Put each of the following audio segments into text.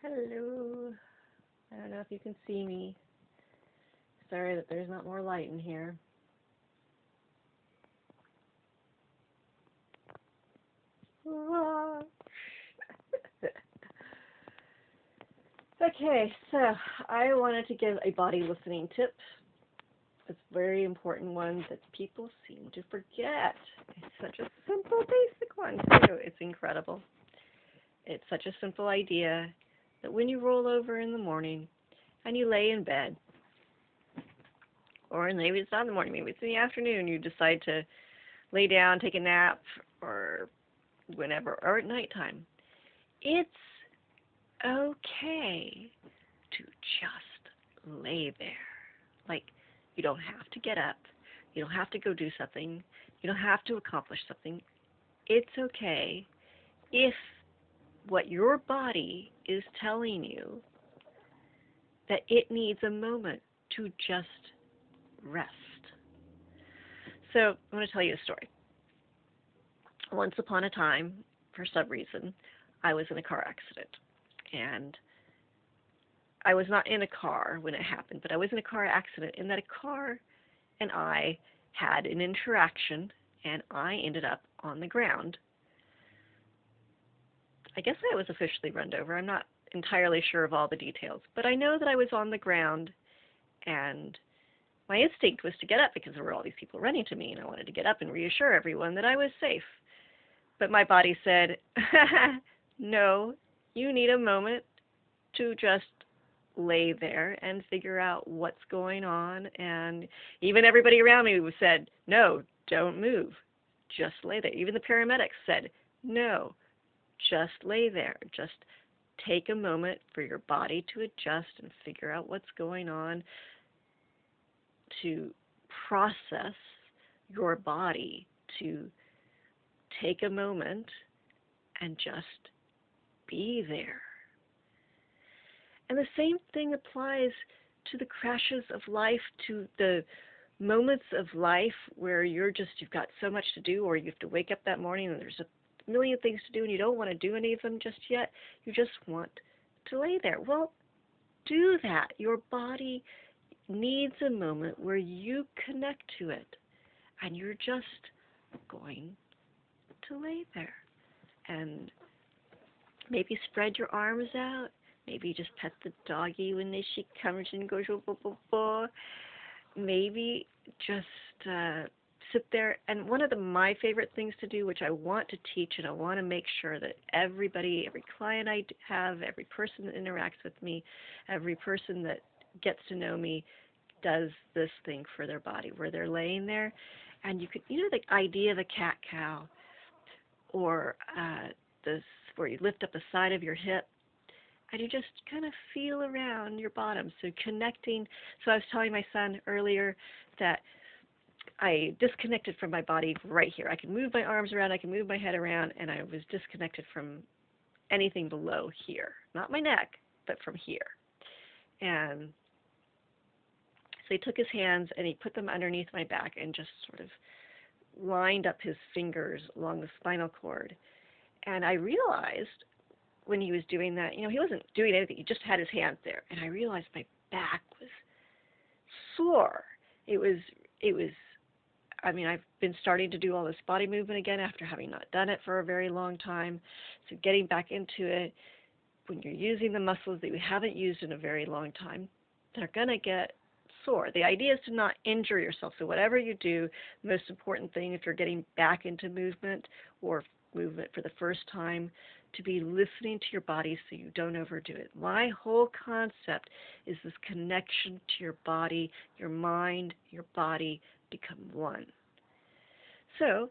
Hello. I don't know if you can see me. Sorry that there's not more light in here. Okay, so I wanted to give a body listening tip. It's a very important one that people seem to forget. It's such a simple, basic one, too. It's incredible. It's such a simple idea that when you roll over in the morning and you lay in bed, or maybe it's not in the morning, maybe it's in the afternoon, you decide to lay down, take a nap, or whenever, or at nighttime, it's okay to just lay there. Like, you don't have to get up. You don't have to go do something. You don't have to accomplish something. It's okay if what your body is telling you that it needs a moment to just rest. So I'm going to tell you a story. Once upon a time, for some reason, I was in a car accident. And I was not in a car when it happened, but I was in a car accident in that a car and I had an interaction, and I ended up on the ground. I guess I was officially run over. I'm not entirely sure of all the details, but I know that I was on the ground, and my instinct was to get up because there were all these people running to me, and I wanted to get up and reassure everyone that I was safe. But my body said, no, you need a moment to just lay there and figure out what's going on. And even everybody around me said, no, don't move. Just lay there. Even the paramedics said, no, just lay there. Just take a moment for your body to adjust and figure out what's going on, to process your body, to take a moment and just be there. And the same thing applies to the crashes of life, to the moments of life where you've got so much to do, or you have to wake up that morning and there's a million things to do and you don't want to do any of them just yet. You just want to lay there. Well, do that. Your body needs a moment where you connect to it, and you're just going to lay there. And maybe spread your arms out. Maybe just pet the doggy when she comes and goes, oh, oh, oh, oh. Maybe just sit there. And one of my favorite things to do, which I want to teach, and I want to make sure that everybody, every client I have, every person that interacts with me, every person that gets to know me does this thing for their body, where they're laying there. And you could, the idea of a cat-cow, or this where you lift up the side of your hip, and you just kind of feel around your bottom. So connecting. So I was telling my son earlier that I disconnected from my body right here. I can move my arms around, I can move my head around, and I was disconnected from anything below here. Not my neck, but from here. And so he took his hands and he put them underneath my back and just sort of lined up his fingers along the spinal cord. And I realized when he was doing that, he wasn't doing anything. He just had his hands there. And I realized my back was sore. I've been starting to do all this body movement again after having not done it for a very long time. So getting back into it, when you're using the muscles that you haven't used in a very long time, they're going to get sore. The idea is to not injure yourself. So whatever you do, the most important thing if you're getting back into movement or movement for the first time, to be listening to your body so you don't overdo it. My whole concept is this connection to your body, your mind, your body become one. So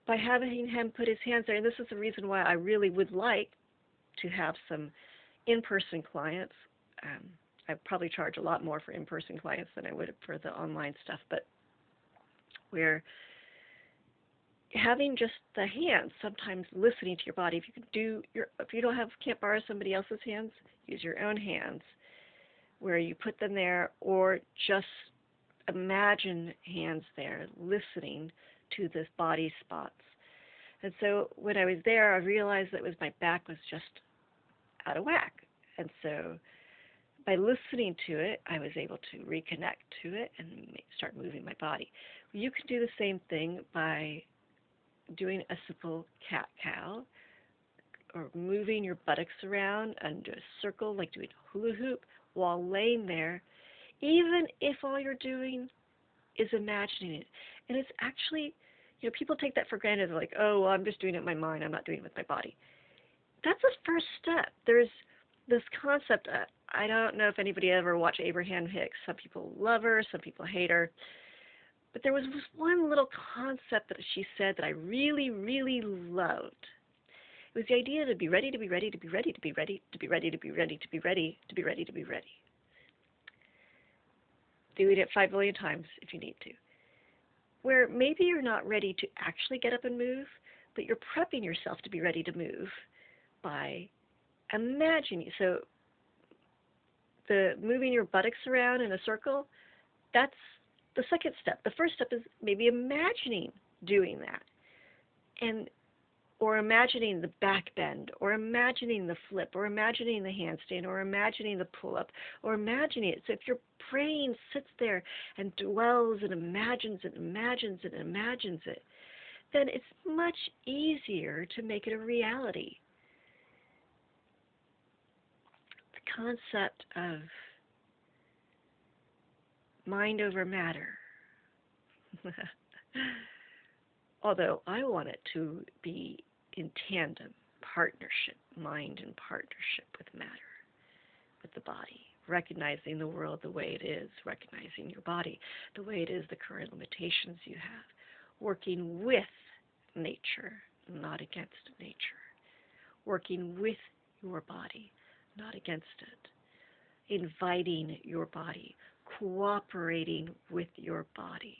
by having him put his hands there, and this is the reason why I really would like to have some in-person clients. I probably charge a lot more for in-person clients than I would for the online stuff, but we're having just the hands, sometimes listening to your body. If you can't borrow somebody else's hands, use your own hands, where you put them there, or just imagine hands there, listening to the body spots. And so when I was there, I realized that my back was just out of whack. And so by listening to it, I was able to reconnect to it and start moving my body. You can do the same thing by doing a simple cat-cow, or moving your buttocks around under a circle, like doing a hula hoop, while laying there, even if all you're doing is imagining it. And it's actually, people take that for granted. They're like, oh, well, I'm just doing it in my mind. I'm not doing it with my body. That's the first step. There's this concept. I don't know if anybody ever watched Abraham Hicks. Some people love her, some people hate her. But there was this one little concept that she said that I really, really loved. It was the idea to be ready, to be ready, to be ready, to be ready, to be ready, to be ready, to be ready, to be ready, to be ready. Do it 5 billion times if you need to. Where maybe you're not ready to actually get up and move, but you're prepping yourself to be ready to move by imagining. So the moving your buttocks around in a circle, that's the second step. The first step is maybe imagining doing that, or imagining the back bend, or imagining the flip, or imagining the handstand, or imagining the pull-up, or imagining it. So if your brain sits there and dwells and imagines it, imagines it, imagines it, then it's much easier to make it a reality. The concept of mind over matter. Although I want it to be in tandem, partnership, mind in partnership with matter, with the body, recognizing the world the way it is, recognizing your body the way it is, the current limitations you have, working with nature, not against nature, working with your body, not against it, inviting your body, cooperating with your body.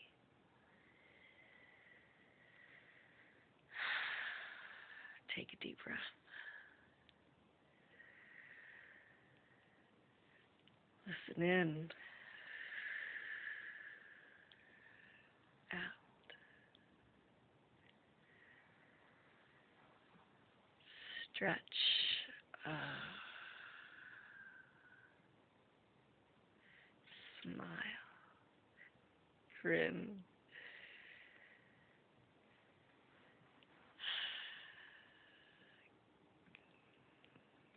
Take a deep breath. Listen in, out. Stretch. Smile. Grin.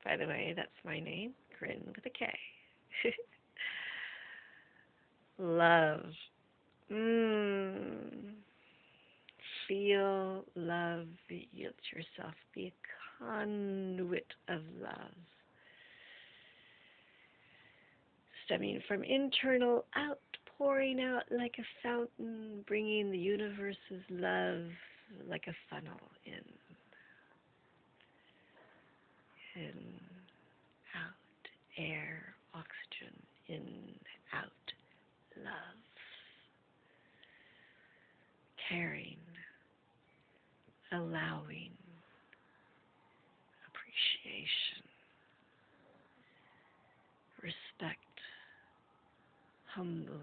By the way, that's my name, Grin with a K. Love. Feel love. Yield to yourself. Be a conduit of love. Stemming from internal out, pouring out like a fountain, bringing the universe's love like a funnel in, out, air, oxygen, in, out, love, caring, allowing, appreciation, respect, humbleness.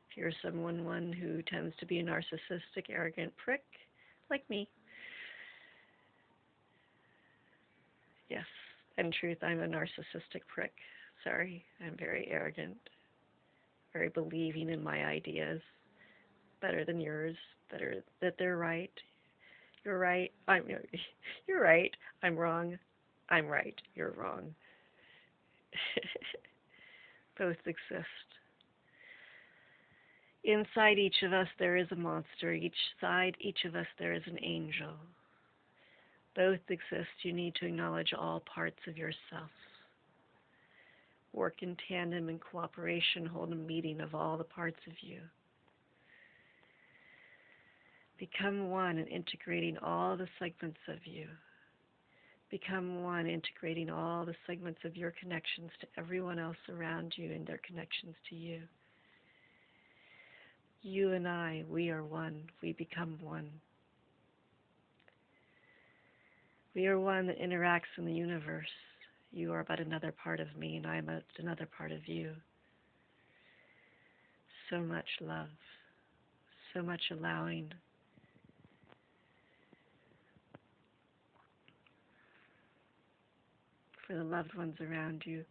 If you're someone who tends to be a narcissistic, arrogant prick, like me, yes, in truth, I'm a narcissistic prick. Sorry, I'm very arrogant, very believing in my ideas, better than yours, better that they're right. You're right. You're right. I'm wrong. I'm right. You're wrong. Both exist. Inside each of us there is a monster. Each of us there is an angel. Both exist. You need to acknowledge all parts of yourself. Work in tandem and cooperation. Hold a meeting of all the parts of you. Become one in integrating all the segments of you. Become one, integrating all the segments of your connections to everyone else around you and their connections to you. You and I, we are one. We become one. We are one that interacts in the universe. You are but another part of me, and I am but another part of you. So much love, so much allowing. for the loved ones around you.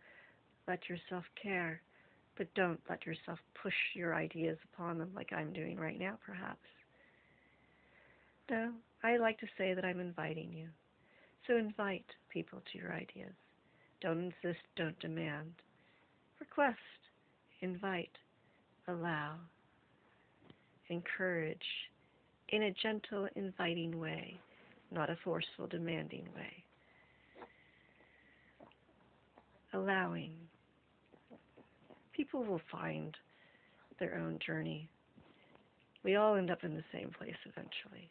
Let yourself care, but don't let yourself push your ideas upon them like I'm doing right now, perhaps. No, I like to say that I'm inviting you. So invite people to your ideas. Don't insist, don't demand. Request, invite, allow, encourage in a gentle, inviting way, not a forceful, demanding way. Allowing. People will find their own journey. We all end up in the same place eventually.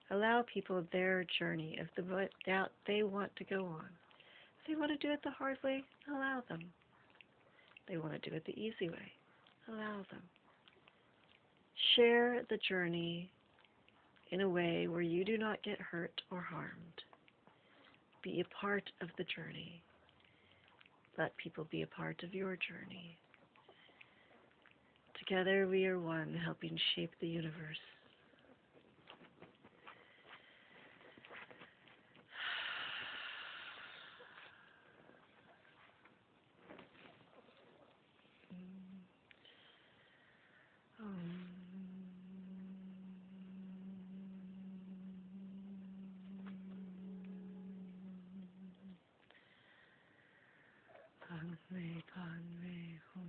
Allow people their journey of the route they want to go on. If they want to do it the hard way, allow them. If they want to do it the easy way, allow them. Share the journey in a way where you do not get hurt or harmed. Be a part of the journey. Let people be a part of your journey. Together we are one, helping shape the universe. Padme, Padme, Hum.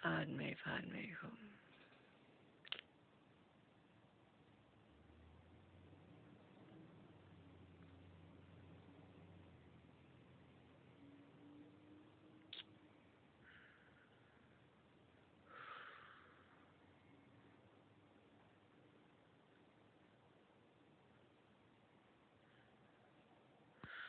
Padme, Padme, Hum.